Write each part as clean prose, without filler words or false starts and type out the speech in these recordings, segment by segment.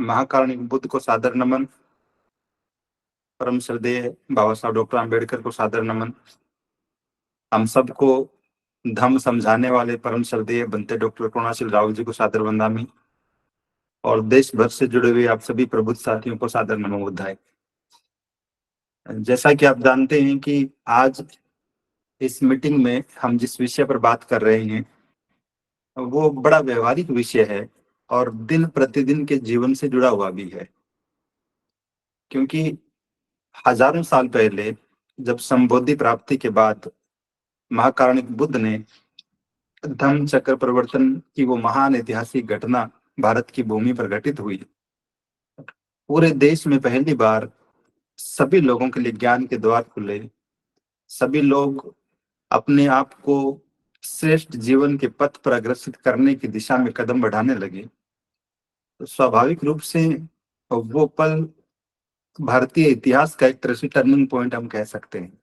महाकारुणिक बुद्ध को सादर नमन। परम श्रद्धेय बाबा साहब डॉक्टर आम्बेडकर को सादर नमन। हम सबको धम्म समझाने वाले परम श्रद्धेय बनते डॉक्टर करुणाशील राहुल जी को सादर वंदामी और देश भर से जुड़े हुए आप सभी प्रबुद्ध साथियों को सादर नमो बुद्धाय। जैसा कि आप जानते हैं कि आज इस मीटिंग में हम जिस विषय पर बात कर रहे हैं वो बड़ा व्यवहारिक विषय है और दिन प्रतिदिन के जीवन से जुड़ा हुआ भी है, क्योंकि हजारों साल पहले जब संबोधि प्राप्ति के बाद महाकारुणिक बुद्ध ने धम्म चक्र परिवर्तन की वो महान ऐतिहासिक घटना भारत की भूमि पर घटित हुई, पूरे देश में पहली बार सभी लोगों के लिए ज्ञान के द्वार खुले। सभी लोग अपने आप को श्रेष्ठ जीवन के पथ पर अग्रसर करने की दिशा में कदम बढ़ाने लगे। तो स्वाभाविक रूप से वो पल भारतीय इतिहास का एक तरह से टर्निंग पॉइंट हम कह सकते हैं,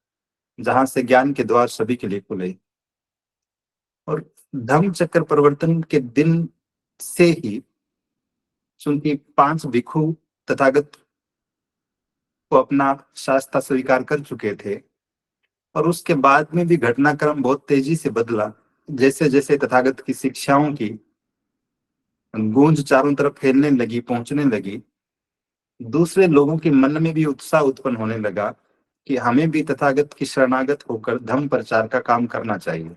जहां से ज्ञान के द्वार सभी के लिए खुले। और धम्म चक्र परिवर्तन के दिन से ही चूंकि 5 भिक्षु तथागत को अपना शास्त्र स्वीकार कर चुके थे और उसके बाद में भी घटनाक्रम बहुत तेजी से बदला। जैसे जैसे तथागत की शिक्षाओं की गूंज चारों तरफ फैलने लगी, पहुंचने लगी, दूसरे लोगों के मन में भी उत्साह उत्पन्न होने लगा कि हमें भी तथागत की शरणागत होकर धम्म प्रचार का काम करना चाहिए।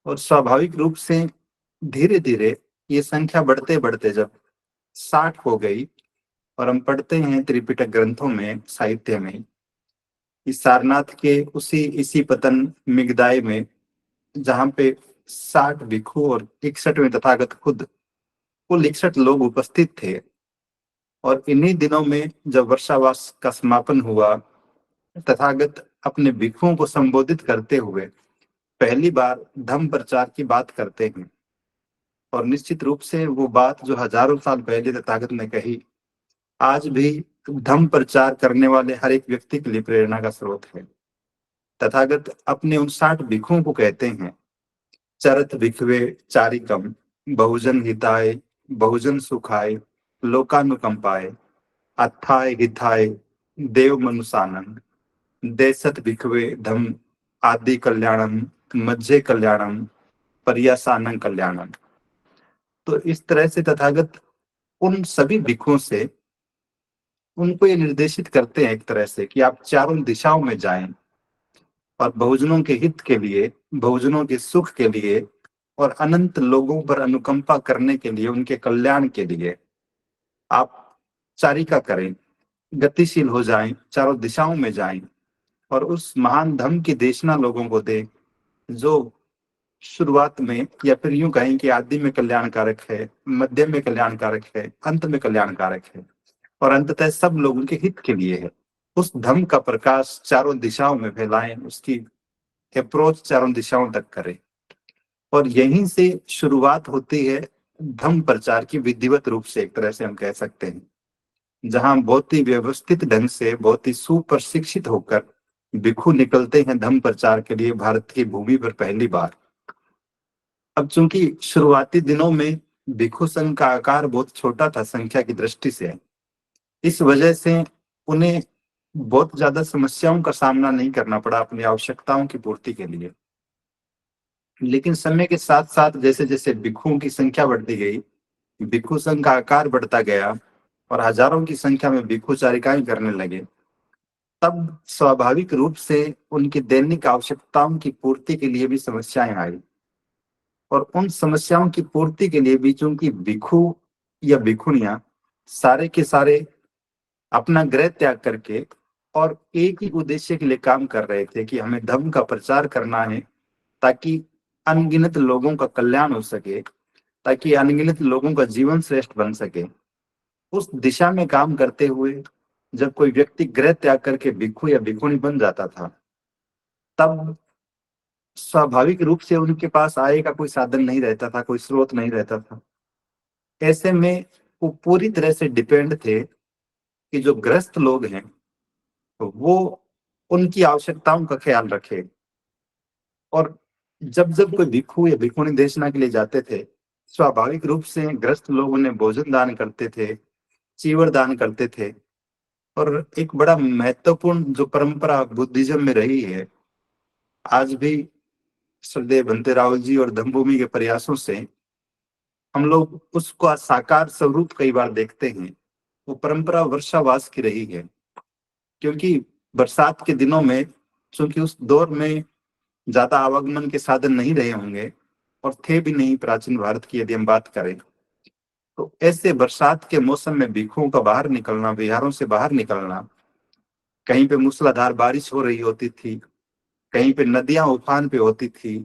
और स्वाभाविक रूप से धीरे धीरे ये संख्या बढ़ते बढ़ते जब 60 हो गई, और हम पढ़ते हैं त्रिपिटक ग्रंथों में, साहित्य में, इस सारनाथ के इसी पतन मिगदाय में, जहां पे 60 भिक्षु और 61वें तथागत खुद, कुल 61 लोग उपस्थित थे। और इन्हीं दिनों में जब वर्षावास का समापन हुआ, तथागत अपने भिक्षुओं को संबोधित करते हुए पहली बार धम्म प्रचार की बात करते हैं। और निश्चित रूप से वो बात जो हजारों साल पहले तथागत ने कही, आज भी धम्म प्रचार करने वाले हर एक व्यक्ति के लिए प्रेरणा का स्रोत है। तथागत अपने उन 60 भिक्षुओं को कहते हैं, चरत भिक्षवे चारिकम, बहुजन हिताय, बहुजन सुखाय, लोकानुकंपाय, अत्थाय हिताय, देव मनुषानन, देशत भिक्षवे धम्म आदि कल्याणम, मज्जे कल्याणम, पर्यासानम कल्याणम। तो इस तरह से तथागत उन सभी भिक्षुओं से उनको ये निर्देशित करते हैं एक तरह से कि आप चारों दिशाओं में जाएं और बहुजनों के हित के लिए, बहुजनों के सुख के लिए और अनंत लोगों पर अनुकंपा करने के लिए, उनके कल्याण के लिए आप चारिका करें, गतिशील हो जाएं, चारों दिशाओं में जाएं और उस महान धम्म की देशना लोगों को दें, जो शुरुआत में या फिर यूं कहें कि आदि में कल्याणकारक है, मध्य में कल्याणकारक है, अंत में कल्याणकारक है और अंततः सब लोगों के हित के लिए है। उस धम्म का प्रकाश चारों दिशाओं में फैलाएं, उसकी अप्रोच चारों दिशाओं तक करें। और यहीं से शुरुआत होती है धम्म प्रचार की, विधिवत रूप से एक तरह से हम कह सकते हैं, जहां बहुत ही व्यवस्थित ढंग से, बहुत ही सुप्रशिक्षित होकर भिक्षु निकलते हैं धम्म प्रचार के लिए भारत की भूमि पर पहली बार। अब चूंकि शुरुआती दिनों में भिक्षु संघ का आकार बहुत छोटा था संख्या की दृष्टि से, इस वजह से उन्हें बहुत ज्यादा समस्याओं का सामना नहीं करना पड़ा अपनी आवश्यकताओं की पूर्ति के लिए। लेकिन समय के साथ साथ जैसे जैसे भिक्षुओं की संख्या बढ़ती गई, भिक्षु संघ का आकार बढ़ता गया और हजारों की संख्या में भिक्षु चारिकाएं करने लगे, तब स्वाभाविक रूप से उनकी दैनिक आवश्यकताओं की पूर्ति के लिए भी समस्याएं आई। और उन समस्याओं की पूर्ति के लिए भी चूंकि भिक्षु या भिक्षुणियां सारे के सारे अपना गृह त्याग करके और एक ही उद्देश्य के लिए काम कर रहे थे कि हमें धर्म का प्रचार करना है, ताकि अनगिनत लोगों का कल्याण हो सके, ताकि अनगिनत लोगों का जीवन श्रेष्ठ बन सके। उस दिशा में काम करते हुए जब कोई व्यक्ति गृह त्याग करके भिक्षु या भिक्षुणी बन जाता था, तब स्वाभाविक रूप से उनके पास आय का कोई साधन नहीं रहता था, कोई स्रोत नहीं रहता था। ऐसे में वो पूरी तरह से डिपेंड थे कि जो ग्रस्त लोग हैं वो उनकी आवश्यकताओं का ख्याल रखे। और जब जब कोई भिक्षु या भिक्षुणी देशना के लिए जाते थे, स्वाभाविक रूप से ग्रस्त लोग उन्हें भोजन दान करते थे, चीवर दान करते थे। और एक बड़ा महत्वपूर्ण जो परंपरा बुद्धिज्म में रही है, आज भी श्रद्धेय बनते राव जी और धम्मभूमि के प्रयासों से हम लोग उसका साकार स्वरूप कई बार देखते हैं। वो परंपरा वर्षावास की रही है, क्योंकि बरसात के दिनों में, चूंकि उस दौर में ज्यादा आवागमन के साधन नहीं रहे होंगे और थे भी नहीं प्राचीन भारत की यदि हम बात करें, तो ऐसे बरसात के मौसम में भिक्षुओं का बाहर निकलना, विहारों से बाहर निकलना, कहीं पे मूसलाधार बारिश हो रही होती थी, कहीं पे नदियां उफान पे होती थी,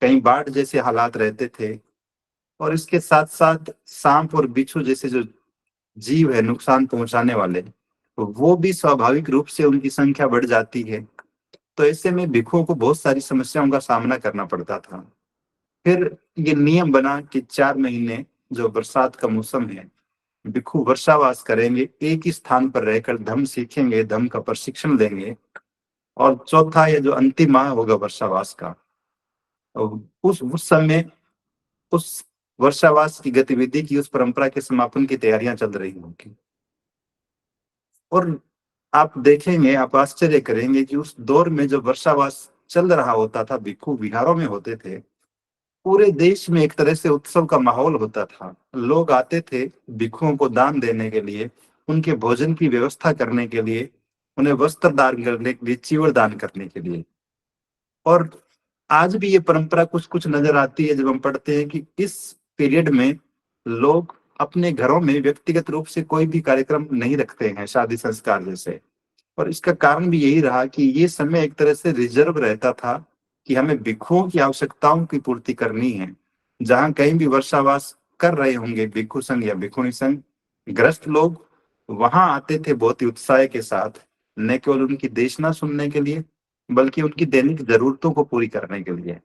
कहीं बाढ़ जैसे हालात रहते थे, और इसके साथ साथ सांप और बिच्छू जैसे जो जीव है नुकसान पहुंचाने वाले, तो वो भी स्वाभाविक रूप से उनकी संख्या बढ़ जाती है। तो ऐसे में भिक्षुओं को बहुत सारी समस्याओं का सामना करना पड़ता था। फिर ये नियम बना कि 4 महीने जो बरसात का मौसम है, भिक्षु वर्षावास करेंगे, एक ही स्थान पर रहकर धम्म सीखेंगे, धम्म का प्रशिक्षण लेंगे। और चौथा ये जो अंतिम माह होगा वर्षावास का, तो उस समय उस वर्षावास की गतिविधि की, उस परंपरा के समापन की तैयारियां चल रही होंगी। और आप देखेंगे, आप आश्चर्य करेंगे कि उस दौर में जो वर्षावास चल रहा होता था, भिक्षु विहारों में होते थे, पूरे देश में एक तरह से उत्सव का माहौल होता था। लोग आते थे भिक्षुओं को दान देने के लिए, उनके भोजन की व्यवस्था करने के लिए, उन्हें वस्त्र दान करने के लिए, चीवर दान करने के लिए। और आज भी ये परंपरा कुछ कुछ नजर आती है जब हम पढ़ते हैं कि इस पीरियड में लोग अपने घरों में व्यक्तिगत रूप से कोई भी कार्यक्रम नहीं रखते हैं, शादी संस्कार जैसे। और इसका कारण भी यही रहा कि ये समय एक तरह से रिजर्व रहता था कि हमें भिक्षुओं की आवश्यकताओं की पूर्ति करनी है। जहां कहीं भी वर्षावास कर रहे होंगे भिक्षु संघ या भिक्षुणी संघ, ग्रस्त लोग वहां आते थे बहुत ही उत्साह के साथ, न केवल उनकी देशना सुनने के लिए, बल्कि उनकी दैनिक जरूरतों को पूरी करने के लिए।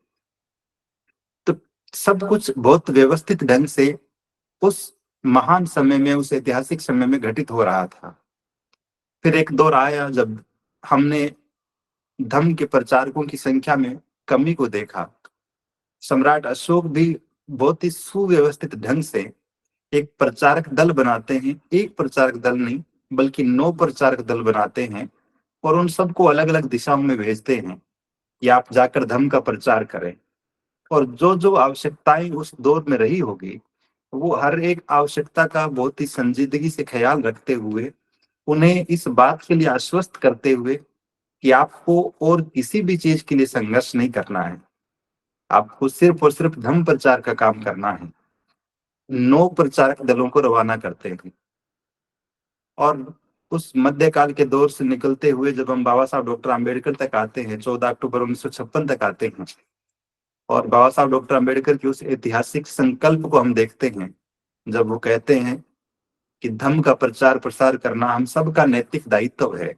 तो सब कुछ बहुत व्यवस्थित ढंग से उस महान समय में, उस ऐतिहासिक समय में घटित हो रहा था। फिर एक दौर आया जब हमने धम्म के प्रचारकों की संख्या में कमी को देखा। सम्राट अशोक भी बहुत ही सुव्यवस्थित ढंग से एक प्रचारक दल बनाते हैं, एक प्रचारक दल नहीं बल्कि 9 प्रचारक दल बनाते हैं, और उन सबको अलग अलग दिशाओं में भेजते हैं कि आप जाकर धम्म का प्रचार करें। और जो जो आवश्यकताएं उस दौर में रही होगी, वो हर एक आवश्यकता का बहुत ही संजीदगी से ख्याल रखते हुए, उन्हें इस बात के लिए आश्वस्त करते हुए कि आपको और किसी भी चीज के लिए संघर्ष नहीं करना है, आपको सिर्फ और सिर्फ धम्म प्रचार का काम करना है। 9 प्रचारक दलों को रवाना करते हैं। और उस मध्यकाल के दौर से निकलते हुए जब हम बाबा साहब डॉक्टर आम्बेडकर तक आते हैं, 14 अक्टूबर 1956 तक आते हैं, और बाबा साहब डॉक्टर आम्बेडकर की उस ऐतिहासिक संकल्प को हम देखते हैं, जब वो कहते हैं कि धम्म का प्रचार प्रसार करना हम सबका नैतिक दायित्व है।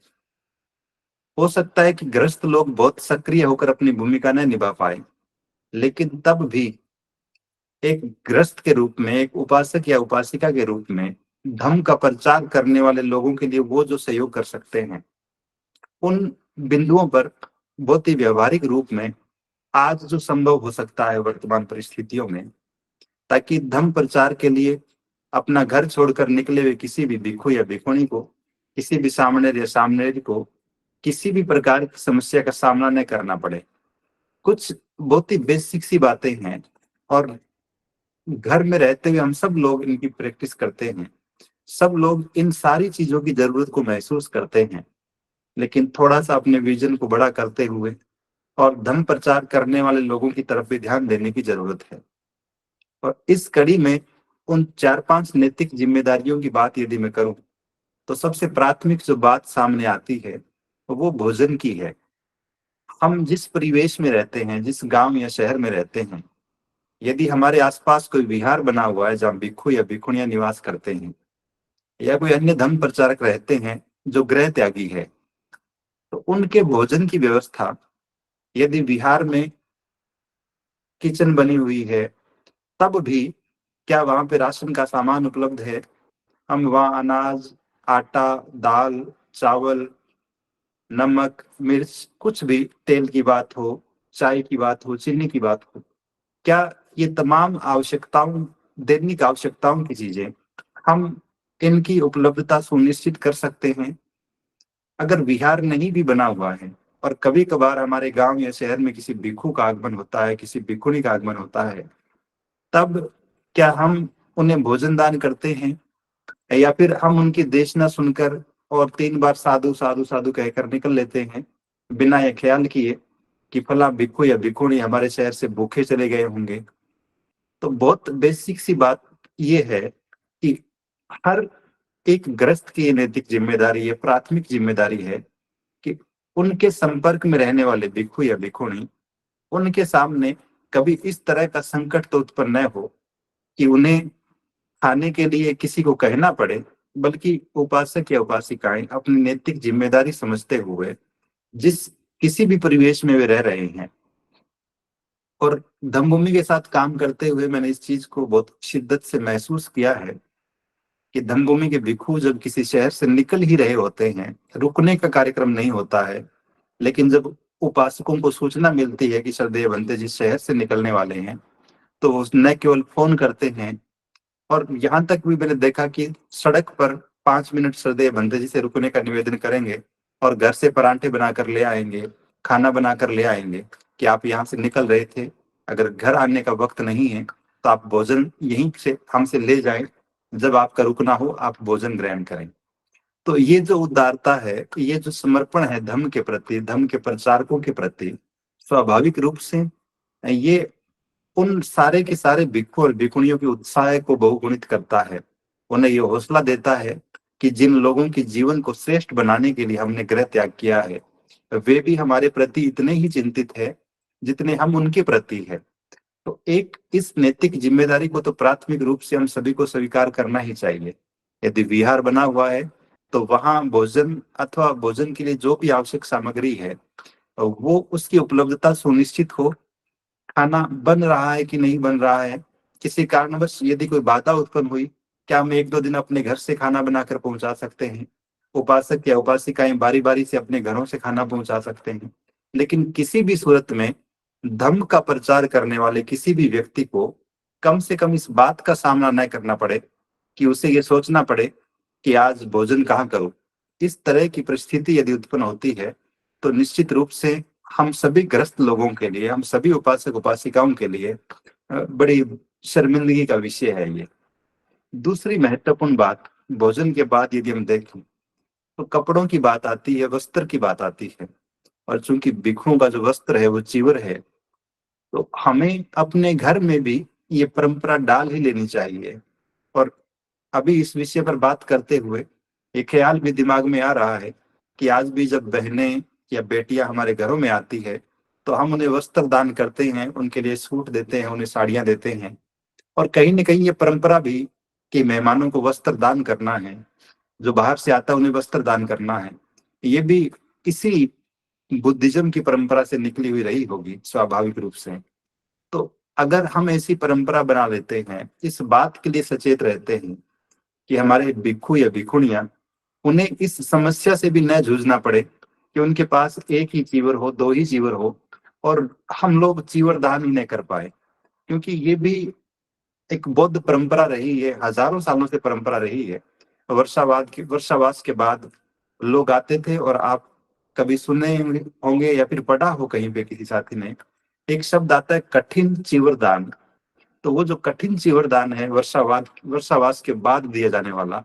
हो सकता है कि ग्रस्त लोग बहुत सक्रिय होकर अपनी भूमिका न निभा पाए, लेकिन तब भी एक ग्रस्त के रूप में, एक उपासक या उपासिका के रूप में धम्म का प्रचार करने वाले लोगों के लिए वो जो सहयोग कर सकते हैं, उन बिंदुओं पर बहुत ही व्यवहारिक रूप में आज जो संभव हो सकता है वर्तमान परिस्थितियों में, ताकि धम्म प्रचार के लिए अपना घर छोड़कर निकले हुए किसी भी भिक्षु या भिक्षुणी को, किसी भी सामने या सामनेरी को किसी भी प्रकार की समस्या का सामना न करना पड़े। कुछ बहुत ही बेसिक सी बातें हैं, और घर में रहते हुए हम सब लोग इनकी प्रैक्टिस करते हैं। सब लोग इन सारी चीजों की जरूरत को महसूस करते हैं, लेकिन थोड़ा सा अपने विजन को बड़ा करते हुए और धर्म प्रचार करने वाले लोगों की तरफ भी ध्यान देने की जरूरत है। और इस कड़ी में उन 4-5 नैतिक जिम्मेदारियों की बात यदि मैं करूं, तो सबसे प्राथमिक जो बात सामने आती है वो भोजन की है। हम जिस परिवेश में रहते हैं, जिस गांव या शहर में रहते हैं, यदि हमारे आसपास कोई विहार बना हुआ है जहाँ भिक्षु या भिक्षुणियां निवास करते हैं, या कोई अन्य धर्म प्रचारक रहते हैं जो गृह त्यागी है, तो उनके भोजन की व्यवस्था, यदि विहार में किचन बनी हुई है, तब भी क्या वहां पे राशन का सामान उपलब्ध है? हम वहाँ अनाज, आटा, दाल, चावल, नमक, मिर्च, कुछ भी, तेल की बात हो, चाय की बात हो, चीनी की बात हो, क्या ये तमाम आवश्यकताओं, दैनिक आवश्यकताओं की चीजें हम इनकी उपलब्धता सुनिश्चित कर सकते हैं अगर विहार नहीं भी बना हुआ है। और कभी कभार हमारे गांव या शहर में किसी भिक्षु का आगमन होता है, किसी भिक्षुणी का आगमन होता है, तब क्या हम उन्हें भोजन दान करते हैं, या फिर हम उनकी देशना सुनकर और 3 बार साधु साधु साधु कहकर निकल लेते हैं, बिना यह ख्याल किए कि फला भिक्षु या भिक्षुणी हमारे शहर से भूखे चले गए होंगे। तो बहुत बेसिक सी बात ये है कि हर एक गृहस्थ की ये नैतिक जिम्मेदारी है, प्राथमिक जिम्मेदारी है कि उनके संपर्क में रहने वाले भिक्षु या भिक्षुणी, उनके सामने कभी इस तरह का संकट तो उत्पन्न न हो कि उन्हें खाने के लिए किसी को कहना पड़े, बल्कि उपासक या उपासिकाएं अपनी नैतिक जिम्मेदारी समझते हुए जिस किसी भी परिवेश में वे रह रहे हैं, और धम्मभूमि के साथ काम करते हुए मैंने इस चीज को बहुत शिद्दत से महसूस किया है कि धम्मभूमि के भिक्षु जब किसी शहर से निकल ही रहे होते हैं, रुकने का कार्यक्रम नहीं होता है, लेकिन जब उपासकों को सूचना मिलती है कि श्रद्धेय बंते जिस शहर से निकलने वाले हैं, तो वो न केवल फोन करते हैं, और यहाँ तक भी मैंने देखा कि सड़क पर 5 मिनट श्रद्धेय बंते जी से रुकने का निवेदन करेंगे और घर से परांठे बनाकर ले आएंगे, खाना बनाकर ले आएंगे कि आप यहाँ से निकल रहे थे, अगर घर आने का वक्त नहीं है तो आप भोजन यहीं से हमसे ले जाएं, जब आपका रुकना हो आप भोजन ग्रहण करें। तो ये जो उदारता है, ये जो समर्पण है धर्म के प्रति, धर्म के प्रचारकों के प्रति, स्वाभाविक रूप से ये उन सारे के सारे भिक्षु और भिक्षुणियों के उत्साह को बहुगुणित करता है। उन्हें ये हौसला देता है कि जिन लोगों के जीवन को श्रेष्ठ बनाने के लिए हमने गृह त्याग किया है, वे भी हमारे प्रति इतने ही चिंतित है जितने हम उनके प्रति है। तो एक इस नैतिक जिम्मेदारी को तो प्राथमिक रूप से हम सभी को स्वीकार करना ही चाहिए। यदि विहार बना हुआ है तो वहां भोजन अथवा भोजन के लिए जो भी आवश्यक सामग्री है वो उसकी उपलब्धता सुनिश्चित हो। खाना बन रहा है कि नहीं बन रहा है, किसी कारणवश यदि कोई बाधा उत्पन्न हुई, क्या हम 1-2 दिन अपने घर से खाना बनाकर पहुंचा सकते हैं, उपासक या उपासिकाएं बारी बारी से अपने घरों से खाना पहुंचा सकते हैं। लेकिन किसी भी सूरत में धर्म का प्रचार करने वाले किसी भी व्यक्ति को कम से कम इस बात का सामना न करना पड़े कि उसे ये सोचना पड़े कि आज भोजन कहाँ करूं। इस तरह की परिस्थिति यदि उत्पन्न होती है तो निश्चित रूप से हम सभी ग्रस्त लोगों के लिए, हम सभी उपासक उपासिकाओं के लिए बड़ी शर्मिंदगी का विषय है ये। दूसरी महत्वपूर्ण बात, भोजन के बाद यदि हम देखें तो कपड़ों की बात आती है, वस्त्र की बात आती है। और चूंकि भिक्षुओं का जो वस्त्र है वो चीवर है, तो हमें अपने घर में भी ये परंपरा डाल ही लेनी चाहिए। और अभी इस विषय पर बात करते हुए एक ख्याल भी दिमाग में आ रहा है कि आज भी जब बहनें या बेटियां हमारे घरों में आती है तो हम उन्हें वस्त्र दान करते हैं, उनके लिए सूट देते हैं, उन्हें साड़ियां देते हैं। और कहीं ना कहीं ये परंपरा भी कि मेहमानों को वस्त्र दान करना है, जो बाहर से आता है उन्हें वस्त्र दान करना है, ये भी इसी बुद्धिज्म की परंपरा से निकली हुई रही होगी स्वाभाविक रूप से। तो अगर हम ऐसी परंपरा बना लेते हैं, इस बात के लिए सचेत रहते हैं कि हमारे भिक्षु या भिक्षुणियां, उन्हें इस समस्या से भी न जूझना पड़े कि उनके पास एक ही चीवर हो, दो ही चीवर हो, और हम लोग चीवर दान ही नहीं कर पाए। क्योंकि ये भी एक बौद्ध परंपरा रही है, हजारों सालों से परंपरा रही है। वर्षावास के बाद लोग आते थे, और आप कभी सुने होंगे या फिर पढ़ा हो कहीं पे किसी साथी ने, एक शब्द आता है कठिन चीवर दान। तो वो जो कठिन चीवर दान है वर्षावास के बाद दिया जाने वाला,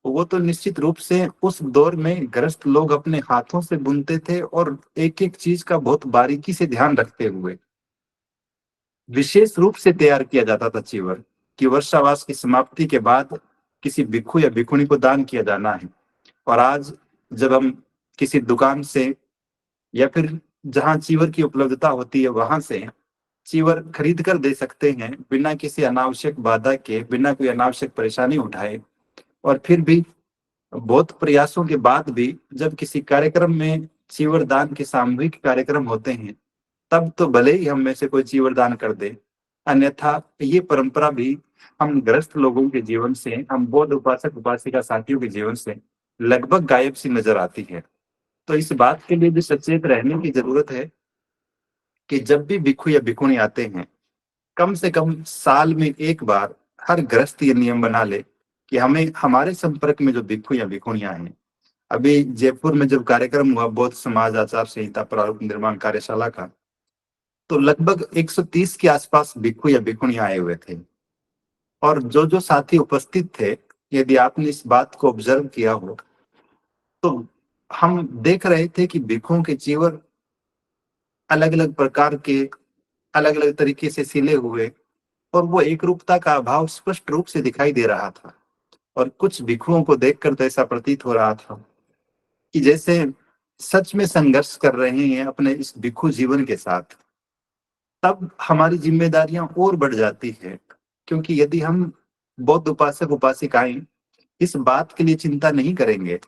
वो तो निश्चित रूप से उस दौर में गृहस्थ लोग अपने हाथों से बुनते थे, और एक एक चीज का बहुत बारीकी से ध्यान रखते हुए विशेष रूप से तैयार किया जाता था चीवर, कि वर्षावास की समाप्ति के बाद किसी भिक्षु या भिक्षुणी को दान किया जाना है। और आज जब हम किसी दुकान से या फिर जहां चीवर की उपलब्धता होती है वहां से चीवर खरीद कर दे सकते हैं, बिना किसी अनावश्यक बाधा के, बिना कोई अनावश्यक परेशानी उठाए। और फिर भी बहुत प्रयासों के बाद भी जब किसी कार्यक्रम में चीवर दान के सामूहिक कार्यक्रम होते हैं, तब तो भले ही हम में से कोई चीवर दान कर दे, अन्यथा ये परंपरा भी हम ग्रस्त लोगों के जीवन से, हम बौद्ध उपासक उपासिका साथियों के जीवन से लगभग गायब सी नजर आती है। तो इस बात के लिए भी सचेत रहने की जरूरत है कि जब भी भिक्षु या भिक्षुणी आते हैं कम से कम साल में एक बार हर गृहस्थ ये नियम बना ले कि हमें हमारे संपर्क में जो भिक्षु या भिक्षुणियां हैं। अभी जयपुर में जब कार्यक्रम हुआ बौद्ध समाज आचार संहिता प्रारूप निर्माण कार्यशाला का, तो लगभग 130 के आसपास भिक्षु या भिक्षुणियां आए हुए थे। और जो जो साथी उपस्थित थे, यदि आपने इस बात को ऑब्जर्व किया हो, तो हम देख रहे थे कि भिक्षुओं के चीवर अलग अलग प्रकार के, अलग अलग तरीके से सिले हुए, और वो एक रूपता का अभाव स्पष्ट रूप से दिखाई दे रहा था। और कुछ भिक्षुओं को देखकर तो ऐसा प्रतीत हो रहा था कि जैसे सच में संघर्ष कर रहे हैं अपने इस भिक्षु जीवन के साथ। तब हमारी जिम्मेदारियां और बढ़ जाती है, क्योंकि यदि हम बौद्ध उपासक उपासिकाएं इस बात के लिए चिंता नहीं करेंगे,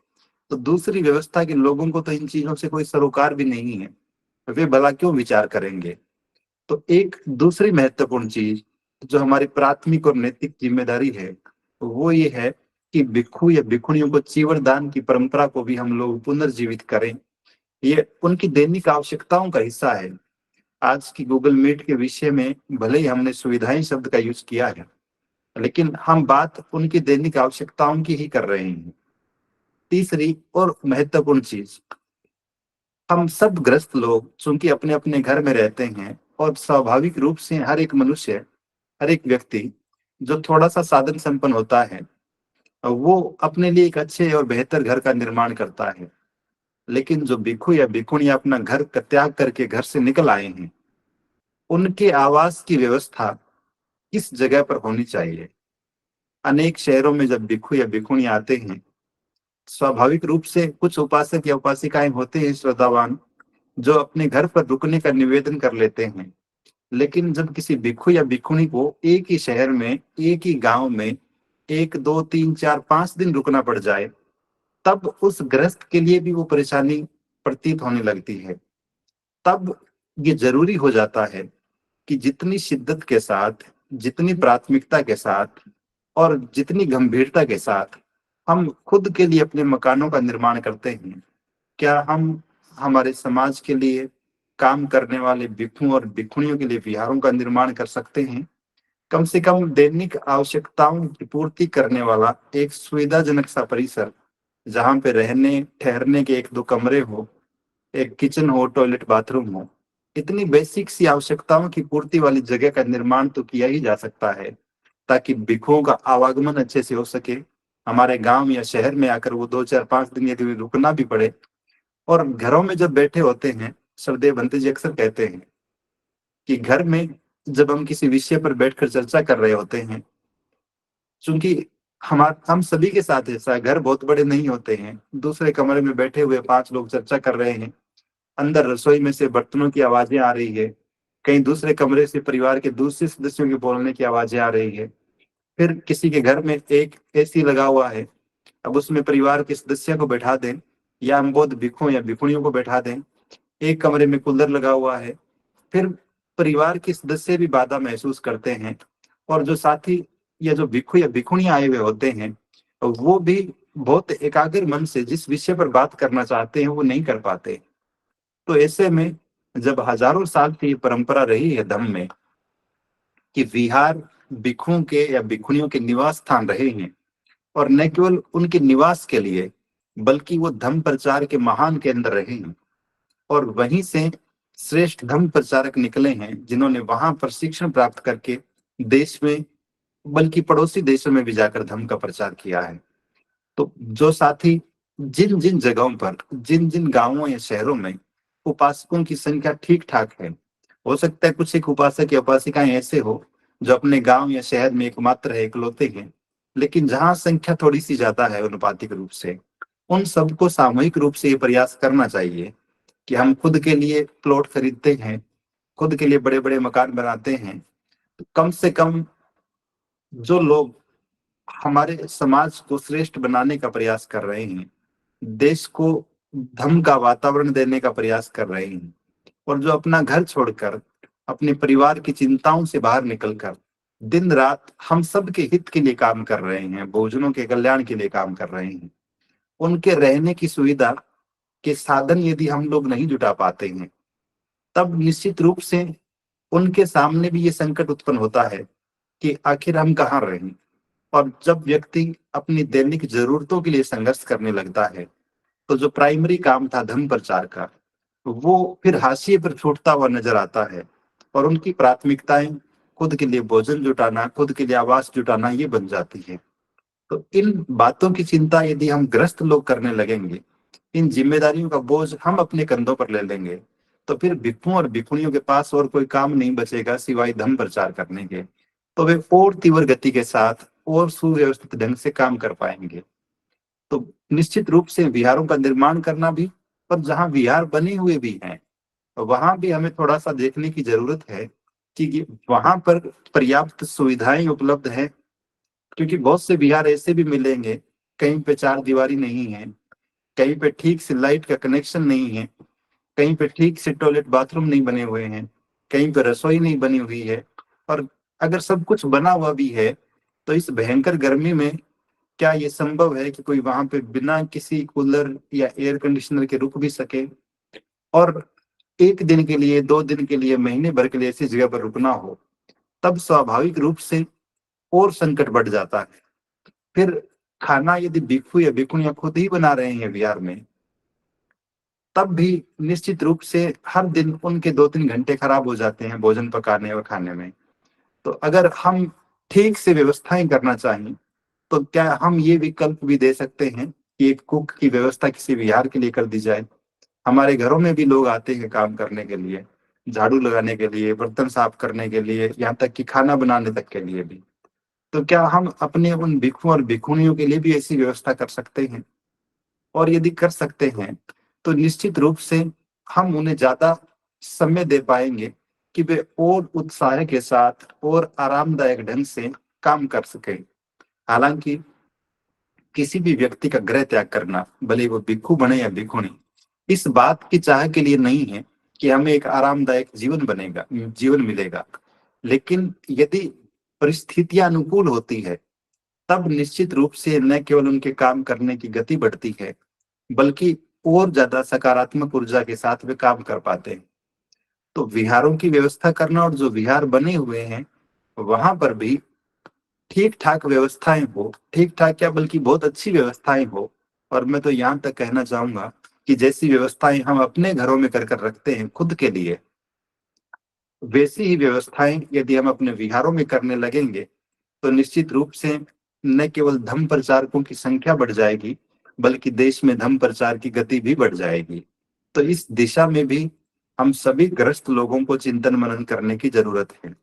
तो दूसरी व्यवस्था के लोगों को तो इन चीजों से कोई सरोकार भी नहीं है, वे भला क्यों विचार करेंगे। तो एक दूसरी महत्वपूर्ण चीज जो हमारी प्राथमिक और नैतिक जिम्मेदारी है, वो ये है कि भिक्षु या भिक्षुणियों को चीवर दान की परंपरा को भी हम लोग पुनर्जीवित करें। ये उनकी दैनिक आवश्यकताओं का हिस्सा है। आज की गूगल मीट के विषय में भले ही हमने सुविधाएं शब्द का यूज किया है, लेकिन हम बात उनकी दैनिक आवश्यकताओं की ही कर रहे हैं। तीसरी और महत्वपूर्ण चीज, हम सब ग्रस्त लोग चूंकि अपने अपने घर में रहते हैं, और स्वाभाविक रूप से हर एक मनुष्य, हर एक व्यक्ति जो थोड़ा सा साधन संपन्न होता है, वो अपने लिए एक अच्छे और बेहतर घर का निर्माण करता है। लेकिन जो भिक्षु या भिक्षुणियां अपना घर का त्याग करके घर से निकल आए हैं, उनके आवास की व्यवस्था किस जगह पर होनी चाहिए। अनेक शहरों में जब भिक्षु या भिक्षुणियां आते हैं, स्वाभाविक रूप से कुछ उपासक या उपासिकाएं होते हैं श्रद्धावान, जो अपने घर पर रुकने का निवेदन कर लेते हैं। लेकिन जब किसी भिक्षु या भिक्षुणी को एक ही शहर में, एक ही गांव में 1 2 3 4 5 दिन रुकना पड़ जाए, तब उस गृहस्थ के लिए भी वो परेशानी प्रतीत होने लगती है। तब ये जरूरी हो जाता है कि जितनी शिद्दत के साथ, जितनी प्राथमिकता के साथ और जितनी गंभीरता के साथ हम खुद के लिए अपने मकानों का निर्माण करते हैं, क्या हम हमारे समाज के लिए काम करने वाले भिक्षुओं और भिक्षुणियों के लिए विहारों का निर्माण कर सकते हैं। कम से कम दैनिक आवश्यकताओं की पूर्ति करने वाला एक सुविधाजनक सा परिसर, जहां पे रहने ठहरने के 1 2 कमरे हो, एक किचन हो, टॉयलेट बाथरूम हो, इतनी बेसिक सी आवश्यकताओं की पूर्ति वाली जगह का निर्माण तो किया ही जा सकता है, ताकि भिक्षुओं का आवागमन अच्छे से हो सके। हमारे गांव या शहर में आकर वो 2 4 5 दिन यदि रुकना भी पड़े, और घरों में जब बैठे होते हैं, सरदेव भंते जी अक्सर कहते हैं कि घर में जब हम किसी विषय पर बैठकर चर्चा कर रहे होते हैं, चूंकि हम सभी के साथ ऐसा है, घर बहुत बड़े नहीं होते हैं, दूसरे कमरे में बैठे हुए 5 लोग चर्चा कर रहे हैं, अंदर रसोई में से बर्तनों की आवाजें आ रही है, कहीं दूसरे कमरे से परिवार के दूसरे सदस्यों के बोलने की आवाजें आ रही है, फिर किसी के घर में एक एसी लगा हुआ है, अब उसमें परिवार के सदस्यों को बैठा दें, या हम बौद्ध भिक्षुओं या भिक्षुणियों को बैठा दें, एक कमरे में कूलर लगा हुआ है, फिर परिवार के सदस्य भी बाधा महसूस करते हैं, और जो साथी या जो भिक्षु या भिक्षुणियां आए हुए होते हैं, वो भी बहुत एकाग्र मन से जिस विषय पर बात करना चाहते हैं वो नहीं कर पाते। तो ऐसे में जब हजारों साल की परंपरा रही है धम्म में कि विहार भिक्षुओं के या भिक्षुणियों के निवास स्थान रहे हैं, और न केवल उनके निवास के लिए, बल्कि वो धम्म प्रचार के महान केंद्र रहे हैं, और वहीं से श्रेष्ठ धम्म प्रचारक निकले हैं जिन्होंने वहां प्रशिक्षण प्राप्त करके देश में, बल्कि पड़ोसी देशों में भी जाकर धम्म का प्रचार किया है। तो जो साथी जिन जिन जगहों पर, जिन जिन गांवों या शहरों में उपासकों की संख्या ठीक ठाक है, हो सकता है कुछ एक उपासक या उपासिकाएं ऐसे हो जो अपने गांव या शहर में एकमात्र है, इकलौते हैं, लेकिन जहां संख्या थोड़ी सी ज्यादा है अनुपातिक रूप से, उन सबको सामूहिक रूप से ये प्रयास करना चाहिए कि हम खुद के लिए प्लॉट खरीदते हैं, खुद के लिए बड़े बड़े मकान बनाते हैं, तो कम से कम जो लोग हमारे समाज को श्रेष्ठ बनाने का प्रयास कर रहे हैं, देश को धर्म का वातावरण देने का प्रयास कर रहे हैं, और जो अपना घर छोड़कर अपने परिवार की चिंताओं से बाहर निकलकर दिन रात हम सब के हित के लिए काम कर रहे हैं, बहुजनों के कल्याण के लिए काम कर रहे हैं, उनके रहने की सुविधा के साधन यदि हम लोग नहीं जुटा पाते हैं, तब निश्चित रूप से उनके सामने भी ये संकट उत्पन्न होता है कि आखिर हम कहाँ रहें। और जब व्यक्ति अपनी दैनिक जरूरतों के लिए संघर्ष करने लगता है, तो जो प्राइमरी काम था धर्म प्रचार का, वो फिर हाशिए पर छूटता हुआ नजर आता है। और उनकी प्राथमिकताएं खुद के लिए भोजन जुटाना, खुद के लिए आवास जुटाना ये बन जाती है। तो इन बातों की चिंता यदि हम ग्रस्त लोग करने लगेंगे, इन जिम्मेदारियों का बोझ हम अपने कंधों पर ले लेंगे, तो फिर भिक्षुओं और भिक्षुणियों के पास और कोई काम नहीं बचेगा सिवाय धर्म प्रचार करने के। तो वे और तीव्र गति के साथ और सुव्यवस्थित ढंग से काम कर पाएंगे। तो निश्चित रूप से विहारों का निर्माण करना भी, पर जहां विहार बने हुए भी हैं, वहां भी हमें थोड़ा सा देखने की जरूरत है कि वहां पर पर्याप्त सुविधाएं उपलब्ध है। क्योंकि बहुत से विहार ऐसे भी मिलेंगे, कहीं पे चार दीवारी नहीं है, कहीं पे ठीक से लाइट का कनेक्शन नहीं है, कहीं पे ठीक से टॉयलेट बाथरूम नहीं बने हुए हैं, कहीं पे रसोई नहीं बनी हुई है। और अगर सब कुछ बना हुआ भी है, तो इस भयंकर गर्मी में क्या ये संभव है कि कोई वहां पे बिना किसी कूलर या एयर कंडीशनर के रुक भी सके? और एक दिन के लिए, 2 दिन के लिए, महीने भर के लिए ऐसी जगह पर रुकना हो, तब स्वाभाविक रूप से और संकट बढ़ जाता है। फिर खाना यदि भिक्षु या भिक्षुणियां खुद ही बना रहे हैं बिहार में, तब भी निश्चित रूप से हर दिन उनके 2-3 घंटे खराब हो जाते हैं भोजन पकाने और खाने में। तो अगर हम ठीक से व्यवस्थाएं करना चाहें, तो क्या हम ये विकल्प भी दे सकते हैं कि एक कुक की व्यवस्था किसी विहार के लिए कर दी जाए? हमारे घरों में भी लोग आते हैं काम करने के लिए, झाड़ू लगाने के लिए, बर्तन साफ करने के लिए, यहाँ तक कि खाना बनाने तक के लिए भी। तो क्या हम अपने उन भिक्षुओं और भिक्षुणियों के लिए भी ऐसी व्यवस्था कर सकते हैं? और यदि कर सकते हैं, तो निश्चित रूप से हम उन्हें ज्यादा समय दे पाएंगे कि वे और उत्साह के साथ और आरामदायक ढंग से काम कर सकें। हालांकि किसी भी व्यक्ति का गृह त्याग करना, भले वो भिक्षु बने या भिक्षुणी, इस बात की चाह के लिए नहीं है कि हमें एक आरामदायक जीवन मिलेगा। लेकिन यदि परिस्थितियां अनुकूल होती है, तब निश्चित रूप से न केवल उनके काम करने की गति बढ़ती है, बल्कि और ज्यादा सकारात्मक ऊर्जा के साथ वे काम कर पाते हैं। तो विहारों की व्यवस्था करना, और जो विहार बने हुए हैं वहां पर भी ठीक ठाक व्यवस्थाएं हो, ठीक ठाक क्या बल्कि बहुत अच्छी व्यवस्थाएं हो। और मैं तो यहाँ तक कहना चाहूंगा कि जैसी व्यवस्थाएं हम अपने घरों में कर कर रखते हैं खुद के लिए, वैसी ही व्यवस्थाएं यदि हम अपने विहारों में करने लगेंगे, तो निश्चित रूप से न केवल धर्म प्रचारकों की संख्या बढ़ जाएगी, बल्कि देश में धर्म प्रचार की गति भी बढ़ जाएगी। तो इस दिशा में भी हम सभी ग्रस्त लोगों को चिंतन मनन करने की जरूरत है।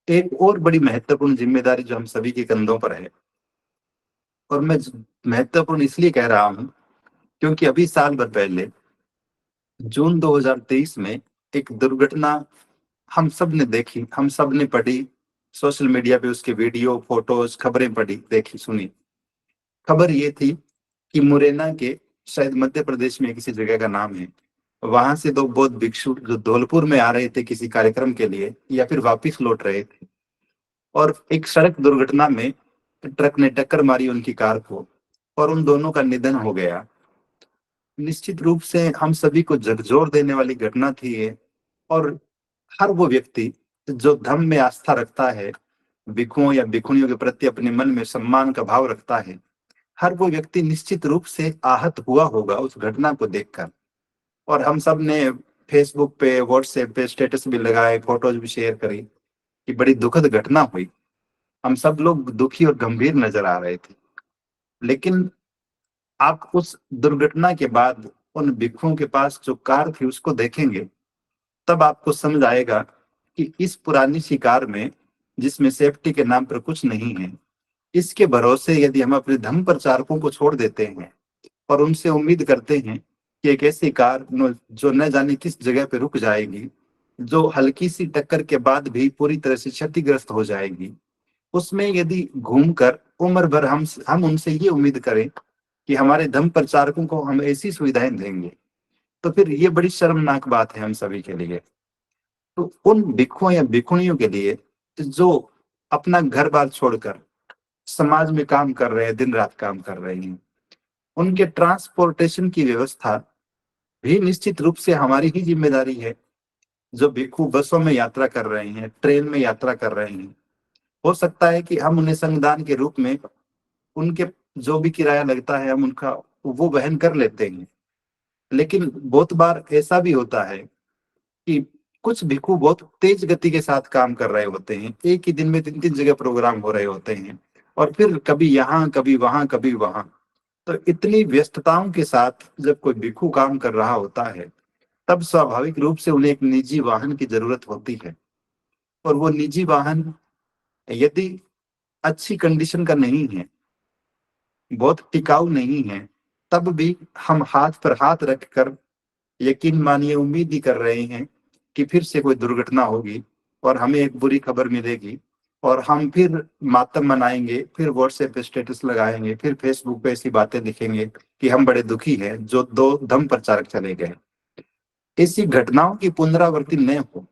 एक और बड़ी महत्वपूर्ण जिम्मेदारी जो हम सभी के कंधों पर है, और मैं महत्वपूर्ण इसलिए कह रहा हूं क्योंकि अभी साल भर पहले जून 2023 में एक दुर्घटना हम सब ने देखी, हम सब ने पढ़ी, सोशल मीडिया पे उसके वीडियो, फोटोज, खबरें पढ़ी, देखी, सुनी। खबर ये थी कि मुरैना के, शायद मध्य प्रदेश में किसी जगह का नाम है, वहां से दो बौद्ध भिक्षु जो धौलपुर में आ रहे थे किसी कार्यक्रम के लिए या फिर वापिस लौट रहे थे, और एक सड़क दुर्घटना में ट्रक ने टक्कर मारी उनकी कार को, और उन दोनों का निधन हो गया। निश्चित रूप से हम सभी को झकझोर देने वाली घटना थी ये। और हर वो व्यक्ति जो धर्म में आस्था रखता है, भिक्षुओं या भिक्षुणियों के प्रति अपने मन में सम्मान का भाव रखता है, हर वो व्यक्ति निश्चित रूप से आहत हुआ होगा उस घटना को देखकर। और हम सब ने फेसबुक पे, व्हाट्सएप पे स्टेटस भी लगाए, फोटोज भी शेयर करी कि बड़ी दुखद घटना हुई। हम सब लोग दुखी और गंभीर नजर आ रहे थे। लेकिन आप उस दुर्घटना के बाद उन भिक्षुओं के पास जो कार थी उसको देखेंगे, तब आपको समझ आएगा कि इस पुरानी सी कार में, जिसमें सेफ्टी के नाम पर कुछ नहीं है, इसके भरोसे यदि हम अपने धर्म प्रचारकों को छोड़ देते हैं और उनसे उम्मीद करते हैं कि एक ऐसी कार जो न जाने किस जगह पे रुक जाएगी, जो हल्की सी टक्कर के बाद भी पूरी तरह से क्षतिग्रस्त हो जाएगी, उसमें यदि घूमकर उम्र भर हम उनसे ये उम्मीद करें कि हमारे धर्म प्रचारकों को हम ऐसी सुविधाएं देंगे, तो फिर ये बड़ी शर्मनाक बात है हम सभी के लिए। तो उन भिक्षुओं या भिक्षुणियों के लिए जो अपना घर बार छोड़कर समाज में काम कर रहे हैं, दिन रात काम कर रहे हैं, उनके ट्रांसपोर्टेशन की व्यवस्था भी निश्चित रूप से हमारी ही जिम्मेदारी है। जो भिक्षु बसों में यात्रा कर रहे हैं, ट्रेन में यात्रा कर रहे हैं, हो सकता है कि हम उन्हें संगदान के रूप में उनके जो भी किराया लगता है हम उनका वो वहन कर लेते हैं। लेकिन बहुत बार ऐसा भी होता है कि कुछ भिक्षु बहुत तेज गति के साथ काम कर रहे होते हैं, एक ही दिन में 3-3 जगह प्रोग्राम हो रहे होते हैं, और फिर कभी यहाँ कभी वहां कभी वहां। तो इतनी व्यस्तताओं के साथ जब कोई भिक्षु काम कर रहा होता है, तब स्वाभाविक रूप से उन्हें एक निजी वाहन की जरूरत होती है। और वो निजी वाहन यदि अच्छी कंडीशन का नहीं है, बहुत टिकाऊ नहीं है, तब भी हम हाथ पर हाथ रखकर यकीन मानिए उम्मीद ही कर रहे हैं कि फिर से कोई दुर्घटना होगी और हमें एक बुरी खबर मिलेगी, और हम फिर मातम मनाएंगे, फिर व्हाट्सएप पे स्टेटस लगाएंगे, फिर फेसबुक पे ऐसी बातें लिखेंगे कि हम बड़े दुखी हैं जो दो धम प्रचारक चले गए। ऐसी घटनाओं की पुनरावृत्ति न हो,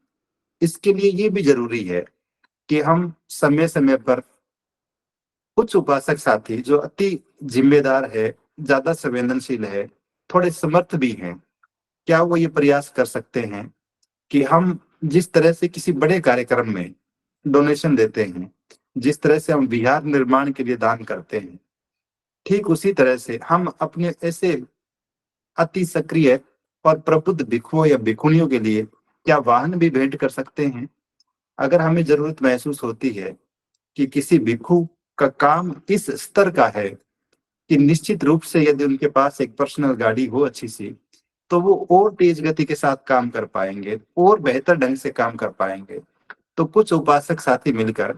इसके लिए ये भी जरूरी है कि हम समय समय पर कुछ उपासक साथी जो अति जिम्मेदार है, ज्यादा संवेदनशील है, थोड़े समर्थ भी हैं, क्या वो ये प्रयास कर सकते हैं कि हम जिस तरह से किसी बड़े कार्यक्रम में डोनेशन देते हैं, जिस तरह से हम विहार निर्माण के लिए दान करते हैं, ठीक उसी तरह से हम अपने ऐसे अति सक्रिय और प्रबुद्ध भिक्षुओं या भिक्षुणियों के लिए क्या वाहन भी भेंट कर सकते हैं। अगर हमें जरूरत महसूस होती है कि किसी भिक्षु का काम इस स्तर का है कि निश्चित रूप से यदि उनके पास एक पर्सनल गाड़ी हो अच्छी सी, तो वो और तेज गति के साथ काम कर पाएंगे और बेहतर ढंग से काम कर पाएंगे। तो कुछ उपासक साथी मिलकर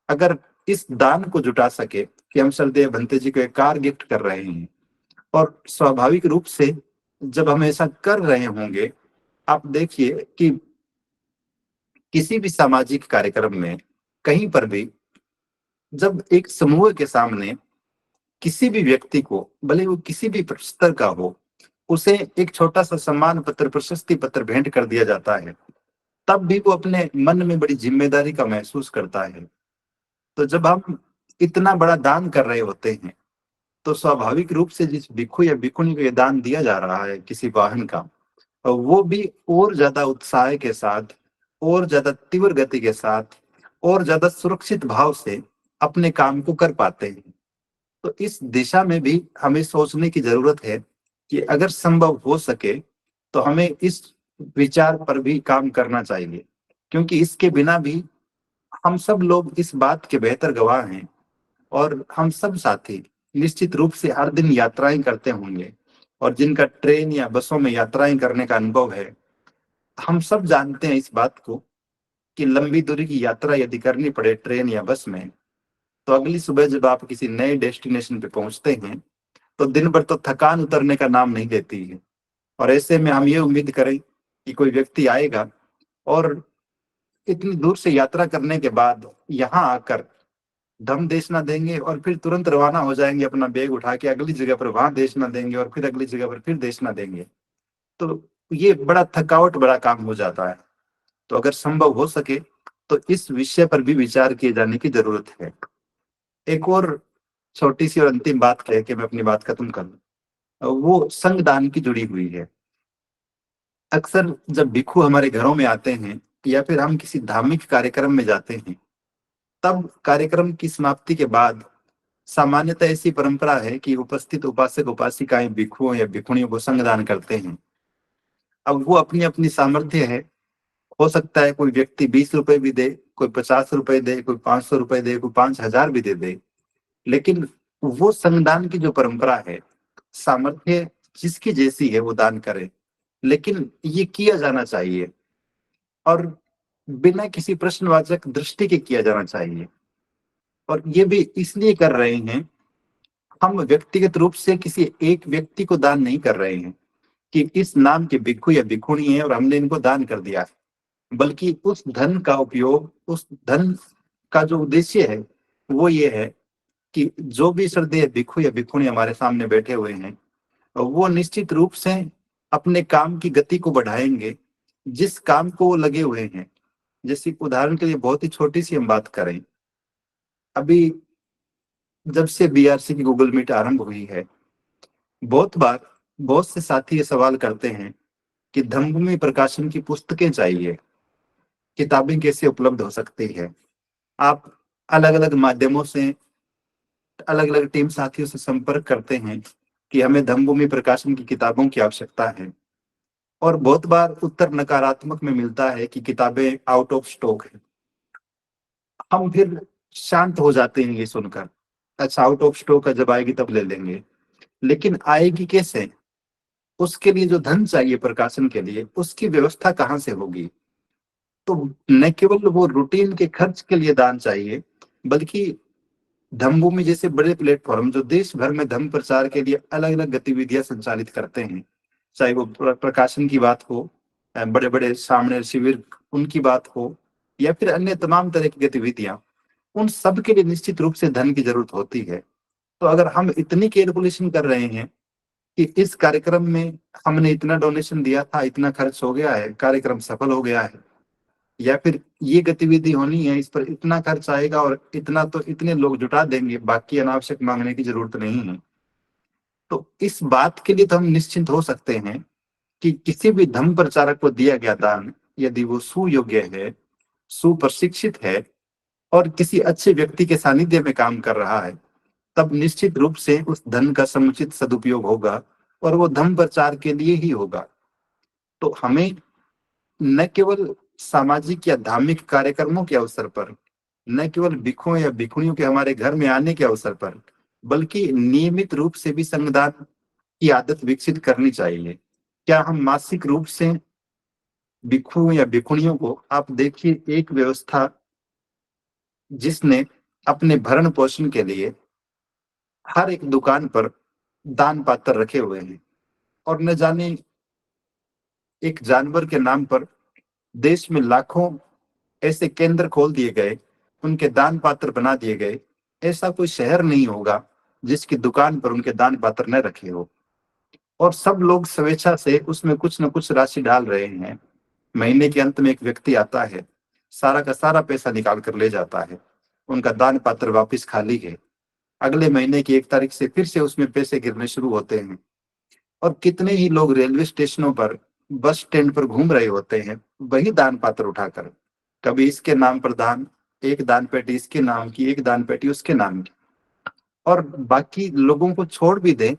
अगर इस दान को जुटा सके कि हम श्रद्धेय भंते जी को एक कार गिफ्ट कर रहे हैं, और स्वाभाविक रूप से जब हम ऐसा कर रहे होंगे, आप देखिए कि किसी भी सामाजिक कार्यक्रम में कहीं पर भी जब एक समूह के सामने किसी भी व्यक्ति को, भले वो किसी भी स्तर का हो, उसे एक छोटा सा सम्मान पत्र, प्रशस्ति पत्र भेंट कर दिया जाता है, तब भी वो अपने मन में बड़ी जिम्मेदारी का महसूस करता है। तो जब हम इतना बड़ा दान कर रहे होते हैं, तो स्वाभाविक रूप से जिस भिक्षु या भिक्षुणी को ये दान दिया जा रहा है किसी वाहन का, वो भी और ज्यादा उत्साह के साथ, और ज्यादा तीव्र गति के साथ, और ज्यादा सुरक्षित भाव से अपने काम को कर पाते हैं। तो इस दिशा में भी हमें सोचने की जरूरत है कि अगर संभव हो सके तो हमें इस विचार पर भी काम करना चाहिए, क्योंकि इसके बिना भी हम सब लोग इस बात के बेहतर गवाह हैं, और हम सब साथी निश्चित रूप से हर दिन यात्राएं करते होंगे, और जिनका ट्रेन या बसों में यात्राएं करने का अनुभव है, हम सब जानते हैं इस बात को कि लंबी दूरी की यात्रा यदि करनी पड़े ट्रेन या बस में, तो अगली सुबह जब आप किसी नए डेस्टिनेशन पे पहुंचते हैं, तो दिन भर तो थकान उतरने का नाम नहीं लेती है। और ऐसे में हम ये उम्मीद करें कि कोई व्यक्ति आएगा और इतनी दूर से यात्रा करने के बाद यहाँ आकर दम देशना देंगे, और फिर तुरंत रवाना हो जाएंगे अपना बैग उठा के अगली जगह पर, वहां देशना देंगे, और फिर अगली जगह पर फिर देशना देंगे। तो ये बड़ा थकावट बड़ा काम हो जाता है। तो अगर संभव हो सके तो इस विषय पर भी विचार किए जाने की जरूरत है। एक और छोटी सी और अंतिम बात कह के मैं अपनी बात खत्म कर लूं, वो संगदान की जुड़ी हुई है। अक्सर जब भिक्षु हमारे घरों में आते हैं या फिर हम किसी धार्मिक कार्यक्रम में जाते हैं, तब कार्यक्रम की समाप्ति के बाद सामान्यतः ऐसी परंपरा है कि उपस्थित उपासक उपासिकाएं भिक्षुओं या भिक्षुणियों को संगदान करते हैं। अब वो अपनी अपनी सामर्थ्य है, हो सकता है कोई व्यक्ति 20 रुपए भी दे, कोई 50 रुपए दे, कोई 500 रुपए दे, कोई 5,000 भी दे दे। लेकिन वो संगदान की जो परंपरा है, सामर्थ्य जिसकी जैसी है वो दान करे, लेकिन ये किया जाना चाहिए, और बिना किसी प्रश्नवाचक दृष्टि के किया जाना चाहिए। और ये भी इसलिए कर रहे हैं, हम व्यक्तिगत रूप से किसी एक व्यक्ति को दान नहीं कर रहे हैं कि इस नाम के भिक्षु या भिक्षुणी है और हमने इनको दान कर दिया, बल्कि उस धन का उपयोग, उस धन का जो उद्देश्य है वो ये है कि जो भी श्रद्धेय भिक्षु या भिक्षुणी हमारे सामने बैठे हुए हैं, वो निश्चित रूप से अपने काम की गति को बढ़ाएंगे, जिस काम को वो लगे हुए हैं। जैसे उदाहरण के लिए बहुत ही छोटी सी हम बात करें, अभी जब से बीआरसी की गूगल मीट आरंभ हुई है, बहुत बार बहुत से साथी ये सवाल करते हैं कि धम्मभूमि प्रकाशन की पुस्तकें चाहिए, किताबें कैसे उपलब्ध हो सकती है। आप अलग अलग माध्यमों से, अलग अलग टीम साथियों से संपर्क करते हैं कि हमें धम्मभूमि प्रकाशन की किताबों की आवश्यकता है, और बहुत बार उत्तर नकारात्मक में मिलता है कि किताबें आउट ऑफ स्टॉक है। हम फिर शांत हो जाते हैं ये सुनकर, अच्छा आउट ऑफ स्टॉक है, जब आएगी तब ले लेंगे। लेकिन आएगी कैसे? उसके लिए जो धन चाहिए प्रकाशन के लिए, उसकी व्यवस्था कहाँ से होगी? तो न केवल वो रूटीन के खर्च के लिए दान चाहिए, बल्कि धम्मभूमि जैसे बड़े प्लेटफॉर्म जो देश भर में धम्म प्रचार के लिए अलग अलग गतिविधियां संचालित करते हैं, चाहे वो प्रकाशन की बात हो, बड़े बड़े सामने शिविर उनकी बात हो, या फिर अन्य तमाम तरह की गतिविधियां, उन सब के लिए निश्चित रूप से धन की जरूरत होती है। तो अगर हम इतनी कैलकुलेशन कर रहे हैं कि इस कार्यक्रम में हमने इतना डोनेशन दिया था, इतना खर्च हो गया है, कार्यक्रम सफल हो गया है, या फिर ये गतिविधि होनी है, इस पर इतना खर्च आएगा और इतना तो इतने लोग जुटा देंगे, बाकी अनावश्यक मांगने की जरूरत नहीं है, तो इस बात के लिए तो हम निश्चिंत हो सकते हैं कि किसी भी धर्म प्रचारक को दिया गया दान, यदि वो सुयोग्य है, सुप्रशिक्षित है और किसी अच्छे व्यक्ति के सानिध्य में काम कर रहा है, तब निश्चित रूप से उस धन का समुचित सदुपयोग होगा और वो धर्म प्रचार के लिए ही होगा। तो हमें न केवल सामाजिक या धार्मिक कार्यक्रमों के अवसर पर, न केवल भिक्षुओं या भिक्षुणियों के हमारे घर में आने के अवसर पर, बल्कि नियमित रूप से भी संगदान की आदत विकसित करनी चाहिए। क्या हम मासिक रूप से भिक्षुओं या भिक्षुणियों को, आप देखिए एक व्यवस्था जिसने अपने भरण पोषण के लिए हर एक दुकान पर दान पात्र रखे हुए हैं, और न जाने एक जानवर के नाम पर देश में लाखों ऐसे केंद्र खोल दिए गए, उनके दान पात्र बना दिए गए। ऐसा कोई शहर नहीं होगा जिसकी दुकान पर उनके दान पात्र न रखे हो, और सब लोग स्वेच्छा से उसमें कुछ न कुछ राशि डाल रहे हैं। महीने के अंत में एक व्यक्ति आता है, सारा का सारा पैसा निकाल कर ले जाता है, उनका दान पात्र वापस खाली है। अगले महीने की 1 तारीख से फिर से उसमें पैसे गिरने शुरू होते हैं, और कितने ही लोग रेलवे स्टेशनों पर, बस स्टैंड पर घूम रहे होते हैं वही दान पात्र उठाकर, कभी इसके नाम पर दान, एक दान पेटी इसके नाम की, एक दान पेटी उसके नाम की, और बाकी लोगों को छोड़ भी दें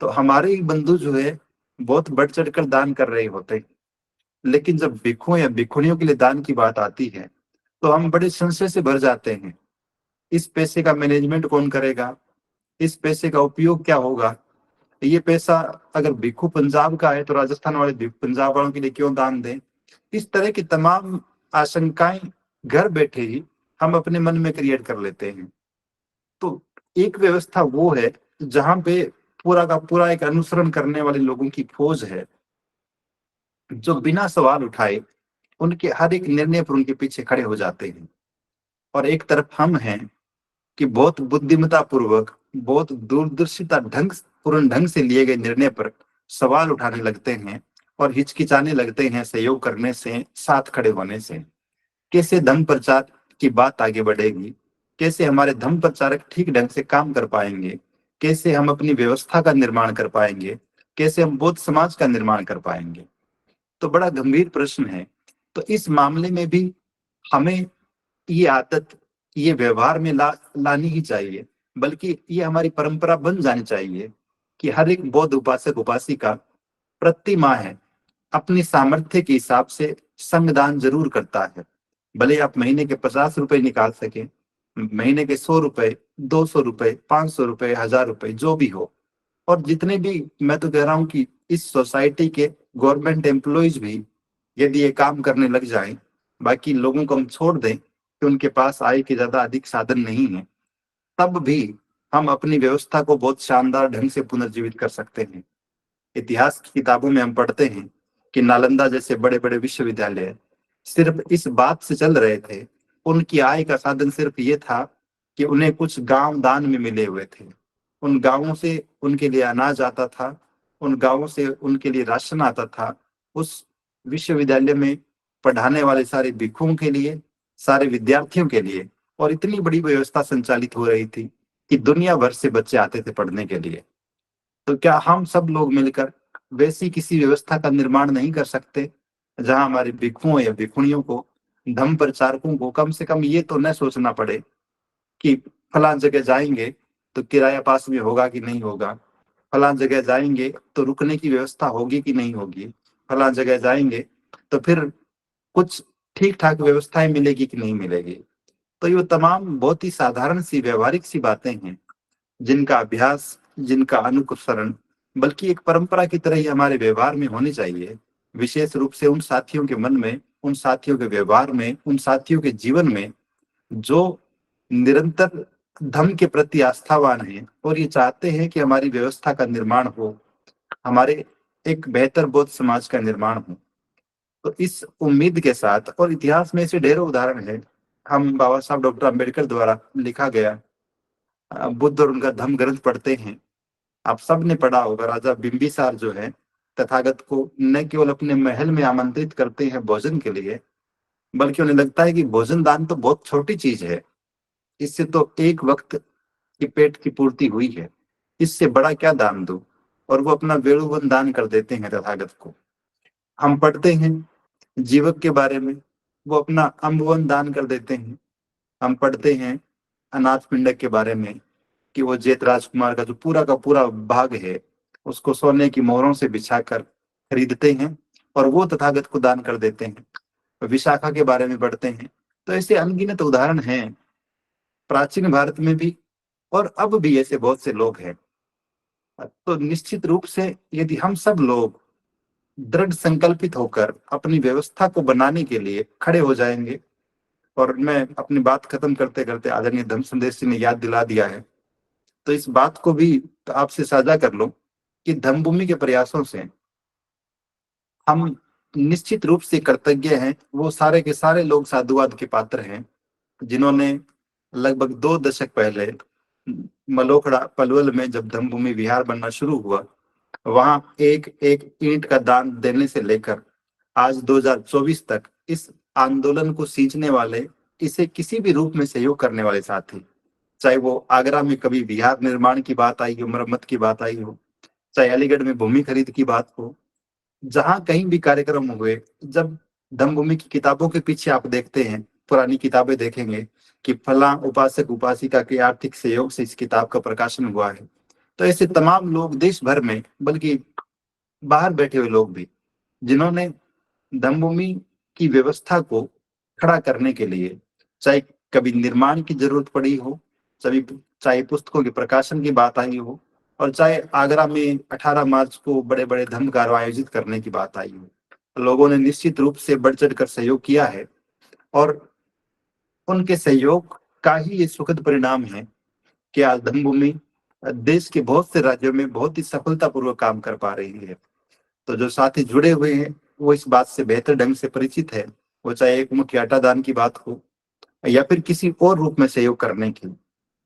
तो हमारे ही बंधु जो है बहुत बढ़ चढ़ कर दान कर रहे होते हैं। लेकिन जब भिक्षुओं या भिक्षुणियों के लिए दान की बात आती है तो हम बड़े संशय से भर जाते हैं। इस पैसे का मैनेजमेंट कौन करेगा? इस पैसे का उपयोग क्या होगा? ये पैसा अगर भिक्षु पंजाब का है तो राजस्थान वाले पंजाब वालों के लिए क्यों दान दें? इस तरह की तमाम आशंकाएं घर बैठे ही हम अपने मन में क्रिएट कर लेते हैं। तो एक व्यवस्था वो है जहां पे पूरा का पूरा एक अनुसरण करने वाले लोगों की फौज है, जो बिना सवाल उठाए उनके हर एक निर्णय पर उनके पीछे खड़े हो जाते हैं। और एक तरफ हम हैं कि बहुत बुद्धिमत्ता पूर्वक, बहुत दूरदर्शिता पूर्ण ढंग से लिए गए निर्णय पर सवाल उठाने लगते हैं और हिचकिचाने लगते हैं सहयोग करने से, साथ खड़े होने से। कैसे धर्म प्रचार की बात आगे बढ़ेगी? कैसे हमारे धर्म प्रचारक ठीक ढंग से काम कर पाएंगे? कैसे हम अपनी व्यवस्था का निर्माण कर पाएंगे? कैसे हम बौद्ध समाज का निर्माण कर पाएंगे? तो बड़ा गंभीर प्रश्न है। तो इस मामले में भी हमें ये आदत, ये व्यवहार में लानी ही चाहिए, बल्कि ये हमारी परंपरा बन जानी चाहिए कि हर एक बौद्ध उपासक उपासिका प्रति माह अपनी सामर्थ्य के हिसाब से संगदान जरूर करता है। भले आप महीने के 50 रुपए निकाल सके, महीने के 100 रुपए, 200 रुपए, 500 रुपए, 1000 रुपए, जो भी हो। और जितने भी, मैं तो कह रहा हूँ कि इस सोसाइटी के गवर्नमेंट एम्प्लॉयज भी यदि ये काम करने लग जाएं, बाकी लोगों को हम छोड़ दें कि उनके पास आय के ज्यादा अधिक साधन नहीं है, तब भी हम अपनी व्यवस्था को बहुत शानदार ढंग से पुनर्जीवित कर सकते हैं। इतिहास की किताबों में हम पढ़ते हैं कि नालंदा जैसे बड़े बड़े विश्वविद्यालय सिर्फ इस बात से चल रहे थे, उनकी आय का साधन सिर्फ ये था कि उन्हें कुछ गांव दान में मिले हुए थे। उन गांवों से उनके लिए अनाज आता था, उन गांवों से उनके लिए राशन आता था। उस विश्वविद्यालय में पढ़ाने वाले सारे भिक्षुओं के लिए, सारे विद्यार्थियों के लिए, और इतनी बड़ी व्यवस्था संचालित हो रही थी कि दुनिया भर से बच्चे आते थे पढ़ने के लिए। तो क्या हम सब लोग मिलकर वैसी किसी व्यवस्था का निर्माण नहीं कर सकते जहां हमारे भिक्षुओं या भिक्षुणियों को धम्म प्रचारकों को कम से कम ये तो न सोचना पड़े कि फलां जगह जाएंगे तो किराया पास में होगा कि नहीं होगा, फलां जगह जाएंगे तो रुकने की व्यवस्था होगी कि नहीं होगी, फलां जगह जाएंगे तो फिर कुछ ठीक ठाक व्यवस्थाएं मिलेगी कि नहीं मिलेगी। तो ये तमाम बहुत ही साधारण सी व्यवहारिक सी बातें हैं जिनका अभ्यास, जिनका अनुसरण बल्कि एक परंपरा की तरह ही हमारे व्यवहार में होनी चाहिए। विशेष रूप से उन साथियों के मन में, उन साथियों के व्यवहार में, उन साथियों के जीवन में जो निरंतर धर्म के प्रति आस्थावान हैं और ये चाहते हैं कि हमारी व्यवस्था का निर्माण हो, हमारे एक बेहतर बौद्ध समाज का निर्माण हो। तो इस उम्मीद के साथ, और इतिहास में ऐसे ढेरों उदाहरण है, हम बाबा साहब डॉक्टर अम्बेडकर द्वारा लिखा गया बुद्ध और उनका धम्म ग्रंथ पढ़ते हैं। आप सब ने पढ़ा होगा, राजा बिंबिसार जो है तथागत को न केवल अपने महल में आमंत्रित करते हैं भोजन के लिए, बल्कि उन्हें लगता है कि भोजन दान तो बहुत छोटी चीज है, इससे तो एक वक्त की पेट की पूर्ति हुई है, इससे बड़ा क्या दान दो। और वो अपना वेणुवन दान कर देते हैं तथागत को। हम पढ़ते हैं जीवक के बारे में, वो अपना अम्बवन दान कर देते हैं। हम पढ़ते हैं अनाथ पिंडक के बारे में कि वो जेठ राजकुमार का जो पूरा का पूरा भाग है उसको सोने की मोहरों से बिछाकर खरीदते हैं और वो तथागत को दान कर देते हैं। विशाखा के बारे में पढ़ते हैं। तो ऐसे अनगिनत उदाहरण हैं प्राचीन भारत में भी, और अब भी ऐसे बहुत से लोग हैं। तो निश्चित रूप से यदि हम सब लोग दृढ़ संकल्पित होकर अपनी व्यवस्था को बनाने के लिए खड़े हो जाएंगे, और मैं अपनी बात खत्म करते करते आदरणीय धम्म संदेश जी ने याद दिला दिया है, तो इस बात को भी आपसे साझा कर लो कि धम्मभूमि के प्रयासों से हम निश्चित रूप से कृतज्ञ हैं। वो सारे के सारे लोग साधुवाद के पात्र हैं जिन्होंने लगभग 2 दशक पहले मलोखड़ा पलवल में जब धम्मभूमि विहार बनना शुरू हुआ, वहां एक एक ईंट का दान देने से लेकर आज 2024 तक इस आंदोलन को सींचने वाले, इसे किसी भी रूप में सहयोग करने वाले साथी, चाहे वो आगरा में कभी विहार निर्माण की बात आई हो, मरम्मत की बात आई हो, चाहे अलीगढ़ में भूमि खरीद की बात हो, जहां कहीं भी कार्यक्रम हुए, जब धम्मभूमि की किताबों के पीछे आप देखते हैं, पुरानी किताबें देखेंगे कि फला उपासक उपासिका के आर्थिक सहयोग से इस किताब का प्रकाशन हुआ है। तो ऐसे तमाम लोग देश भर में, बल्कि बाहर बैठे हुए लोग भी, जिन्होंने धम्मभूमि की व्यवस्था को खड़ा करने के लिए, चाहे कभी निर्माण की जरूरत पड़ी हो, चाहे चाहे पुस्तकों के प्रकाशन की बात आई हो, और चाहे आगरा में 18 मार्च को बड़े बड़े धम्म कार्य आयोजित करने की बात आई हो, लोगों ने निश्चित रूप से बढ़ चढ़ कर सहयोग किया है। और उनके सहयोग का ही ये सुखद परिणाम है कि आज धम्मभूमि देश के बहुत से राज्यों में बहुत ही सफलतापूर्वक काम कर पा रही है। तो जो साथी जुड़े हुए हैं वो इस बात से बेहतर ढंग से परिचित है, वो चाहे एक मुट्ठी आटा दान की बात हो या फिर किसी और रूप में सहयोग करने की।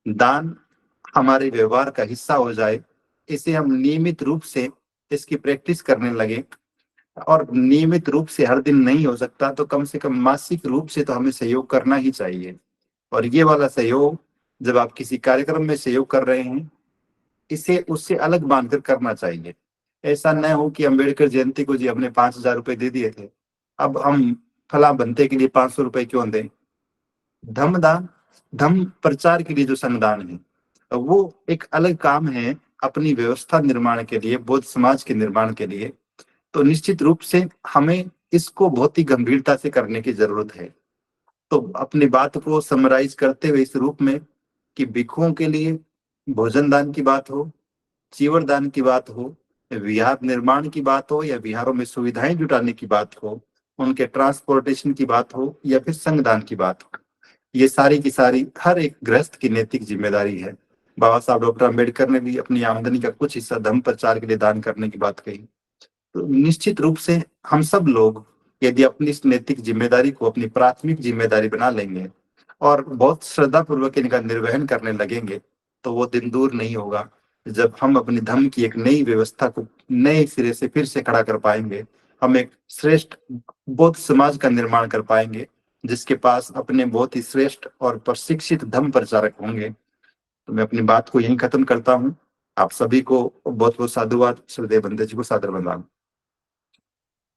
दान हमारे व्यवहार का हिस्सा हो जाए, इसे हम नियमित रूप से इसकी प्रैक्टिस करने लगे, और नियमित रूप से हर दिन नहीं हो सकता तो कम से कम मासिक रूप से तो हमें सहयोग करना ही चाहिए। और ये वाला सहयोग, जब आप किसी कार्यक्रम में सहयोग कर रहे हैं, इसे उससे अलग मानकर करना चाहिए। ऐसा न हो कि अम्बेडकर जयंती को जी हमने 5,000 रुपए दे दिए थे, अब हम फला बनते के लिए 500 रुपए क्यों दें। धम्मदान, धम्म प्रचार के लिए जो संगदान है वो एक अलग काम है, अपनी व्यवस्था निर्माण के लिए, बौद्ध समाज के निर्माण के लिए। तो निश्चित रूप से हमें इसको बहुत ही गंभीरता से करने की जरूरत है। तो अपनी बात को समराइज करते हुए इस रूप में कि भिक्षुओं के लिए भोजन दान की बात हो, चीवर दान की बात हो, विहार निर्माण की बात हो, या विहारों में सुविधाएं जुटाने की बात हो, उनके ट्रांसपोर्टेशन की बात हो, या फिर संगदान की बात हो, ये सारी की सारी हर एक गृहस्थ की नैतिक जिम्मेदारी है। बाबा साहब डॉक्टर अम्बेडकर ने भी अपनी आमदनी का कुछ हिस्सा धर्म प्रचार के लिए दान करने की बात कही। तो निश्चित रूप से हम सब लोग यदि अपनी इस नैतिक जिम्मेदारी को अपनी प्राथमिक जिम्मेदारी बना लेंगे और बहुत श्रद्धा पूर्वक इनका निर्वहन करने लगेंगे, तो वो दिन दूर नहीं होगा जब हम अपने धर्म की एक नई व्यवस्था को नए सिरे से फिर से खड़ा कर पाएंगे। हम एक श्रेष्ठ बौद्ध समाज का निर्माण कर पाएंगे जिसके पास अपने बहुत ही श्रेष्ठ और प्रशिक्षित धर्म प्रचारक होंगे। तो मैं अपनी बात को यहीं खत्म करता हूँ। आप सभी को बहुत बहुत साधुवाद। श्रद्धेय बंदे जी को सादर वंदन।